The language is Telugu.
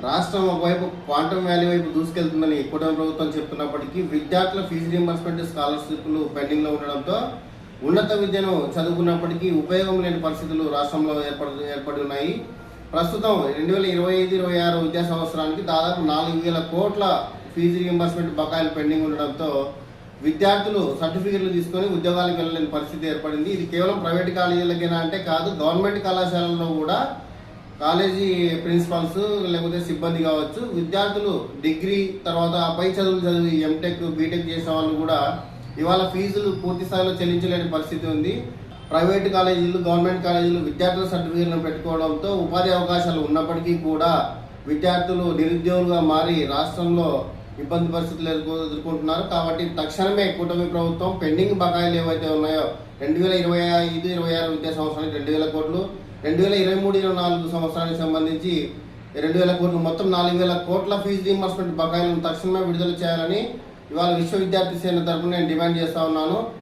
రాష్ట్రం ఒకవైపు క్వాంటమ్ వ్యాలీ వైపు దూసుకెళ్తుందని కూటమి ప్రభుత్వం చెప్తున్నప్పటికీ విద్యార్థుల ఫీజు రీయింబర్స్మెంట్ స్కాలర్షిప్లు పెండింగ్లో ఉండడంతో ఉన్నత విద్యను చదువుకున్నప్పటికీ ఉపయోగం లేని పరిస్థితులు రాష్ట్రంలో ఏర్పడి ఉన్నాయి. ప్రస్తుతం 2025-26 విద్యా సంవత్సరానికి దాదాపు 4,000 కోట్ల ఫీజు రీయింబర్స్మెంట్ బకాయిలు పెండింగ్ ఉండడంతో విద్యార్థులు సర్టిఫికెట్లు తీసుకొని ఉద్యోగాలకు వెళ్ళలేని పరిస్థితి ఏర్పడింది. ఇది కేవలం ప్రైవేట్ కాలేజీలకైనా అంటే కాదు, గవర్నమెంట్ కళాశాలల్లో కూడా కాలేజీ ప్రిన్సిపల్స్ లేకపోతే సిబ్బంది కావచ్చు, విద్యార్థులు డిగ్రీ తర్వాత పై చదువులు చదివి ఎంటెక్ బీటెక్ చేసిన వాళ్ళు కూడా ఇవాళ ఫీజులు పూర్తి స్థాయిలో చెల్లించలేని పరిస్థితి ఉంది. ప్రైవేట్ కాలేజీలు గవర్నమెంట్ కాలేజీలు విద్యార్థుల సర్టిఫికెట్లను పెట్టుకోవడంతో ఉపాధి అవకాశాలు ఉన్నప్పటికీ కూడా విద్యార్థులు నిరుద్యోగులుగా మారి రాష్ట్రంలో ఇబ్బంది పరిస్థితులు ఎదుర్కొంటున్నారు. కాబట్టి తక్షణమే కూటమి ప్రభుత్వం పెండింగ్ బకాయిలు ఏవైతే ఉన్నాయో 2025-26 విద్యా సంవత్సరానికి 2,000 కోట్లు, 2023-24 సంవత్సరానికి సంబంధించి 2,000 కోట్లు, మొత్తం 4,000 కోట్ల ఫీజు రీయింబర్స్మెంట్ బకాయిలను తక్షణమే విడుదల చేయాలని ఇవాళ విశ్వ విద్యార్థి సేన తరఫున నేను డిమాండ్ చేస్తా ఉన్నాను.